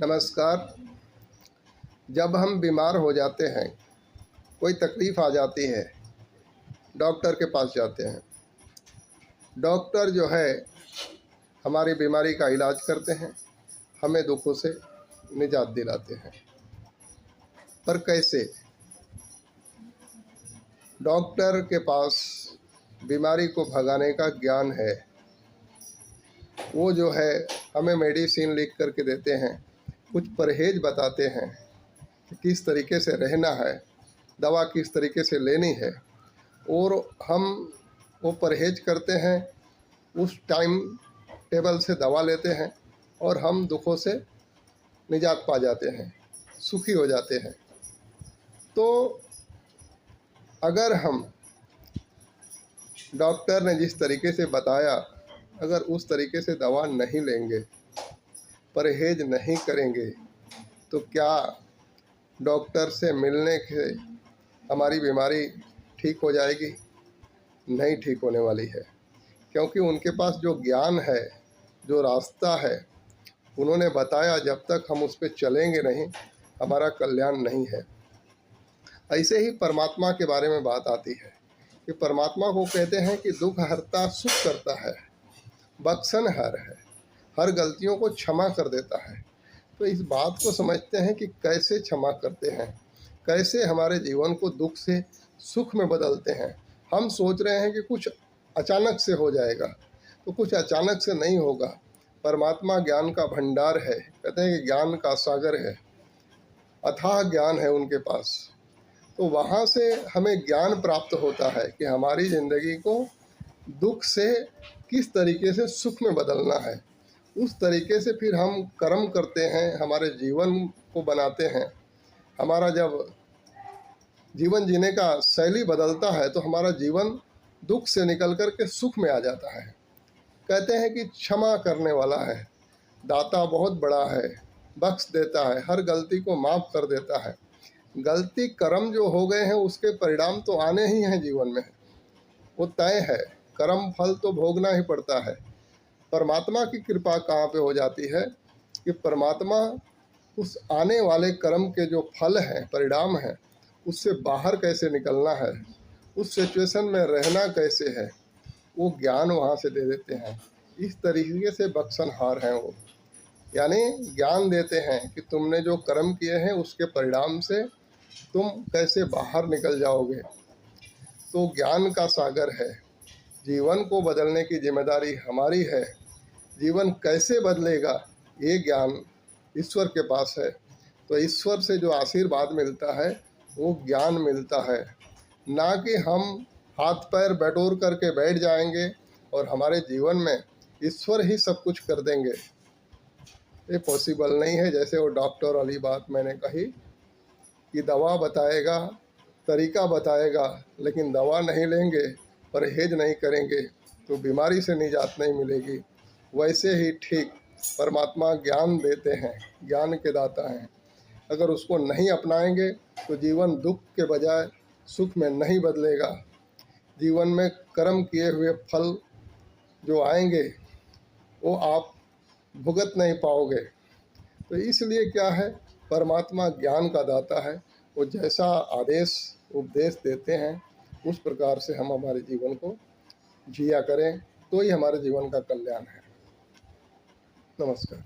नमस्कार। जब हम बीमार हो जाते हैं, कोई तकलीफ़ आ जाती है, डॉक्टर के पास जाते हैं। डॉक्टर जो है हमारी बीमारी का इलाज करते हैं, हमें दुखों से निजात दिलाते हैं। पर कैसे? डॉक्टर के पास बीमारी को भगाने का ज्ञान है। वो जो है हमें मेडिसिन लिख कर के देते हैं, कुछ परहेज़ बताते हैं कि किस तरीके से रहना है, दवा किस तरीके से लेनी है, और हम वो परहेज करते हैं, उस टाइम टेबल से दवा लेते हैं और हम दुखों से निजात पा जाते हैं, सुखी हो जाते हैं। तो अगर हम डॉक्टर ने जिस तरीके से बताया, अगर उस तरीके से दवा नहीं लेंगे, परहेज नहीं करेंगे, तो क्या डॉक्टर से मिलने से हमारी बीमारी ठीक हो जाएगी? नहीं ठीक होने वाली है, क्योंकि उनके पास जो ज्ञान है, जो रास्ता है, उन्होंने बताया, जब तक हम उस पर चलेंगे नहीं, हमारा कल्याण नहीं है। ऐसे ही परमात्मा के बारे में बात आती है कि परमात्मा को कहते हैं कि दुख हरता सुख करता है, बख्शनहार है, हर गलतियों को क्षमा कर देता है। तो इस बात को समझते हैं कि कैसे क्षमा करते हैं, कैसे हमारे जीवन को दुख से सुख में बदलते हैं। हम सोच रहे हैं कि कुछ अचानक से हो जाएगा, तो कुछ अचानक से नहीं होगा। परमात्मा ज्ञान का भंडार है, कहते हैं कि ज्ञान का सागर है, अथाह ज्ञान है उनके पास। तो वहाँ से हमें ज्ञान प्राप्त होता है कि हमारी ज़िंदगी को दुख से किस तरीके से सुख में बदलना है। उस तरीके से फिर हम कर्म करते हैं, हमारे जीवन को बनाते हैं। हमारा जब जीवन जीने का शैली बदलता है तो हमारा जीवन दुख से निकल कर के सुख में आ जाता है। कहते हैं कि क्षमा करने वाला है, दाता बहुत बड़ा है, बख्श देता है, हर गलती को माफ़ कर देता है। गलती कर्म जो हो गए हैं उसके परिणाम तो आने ही हैं जीवन में, वो तय है, कर्म फल तो भोगना ही पड़ता है। परमात्मा की कृपा कहाँ पे हो जाती है कि परमात्मा उस आने वाले कर्म के जो फल हैं, परिणाम हैं, उससे बाहर कैसे निकलना है, उस सिचुएशन में रहना कैसे है, वो ज्ञान वहाँ से दे देते हैं। इस तरीके से बख्शनहार हैं वो, यानी ज्ञान देते हैं कि तुमने जो कर्म किए हैं उसके परिणाम से तुम कैसे बाहर निकल जाओगे। तो ज्ञान का सागर है, जीवन को बदलने की जिम्मेदारी हमारी है। जीवन कैसे बदलेगा, ये ज्ञान ईश्वर के पास है। तो ईश्वर से जो आशीर्वाद मिलता है वो ज्ञान मिलता है, ना कि हम हाथ पैर बटोर करके बैठ जाएंगे और हमारे जीवन में ईश्वर ही सब कुछ कर देंगे। ये पॉसिबल नहीं है। जैसे वो डॉक्टर वाली बात मैंने कही कि दवा बताएगा, तरीका बताएगा, लेकिन दवा नहीं लेंगे, परहेज नहीं करेंगे, तो बीमारी से निजात नहीं मिलेगी। वैसे ही ठीक परमात्मा ज्ञान देते हैं, ज्ञान के दाता हैं। अगर उसको नहीं अपनाएंगे तो जीवन दुख के बजाय सुख में नहीं बदलेगा। जीवन में कर्म किए हुए फल जो आएंगे वो आप भुगत नहीं पाओगे। तो इसलिए क्या है, परमात्मा ज्ञान का दाता है। वो जैसा आदेश उपदेश देते हैं उस प्रकार से हम हमारे जीवन को जिया करें, तो ही हमारे जीवन का कल्याण है। नमस्कार।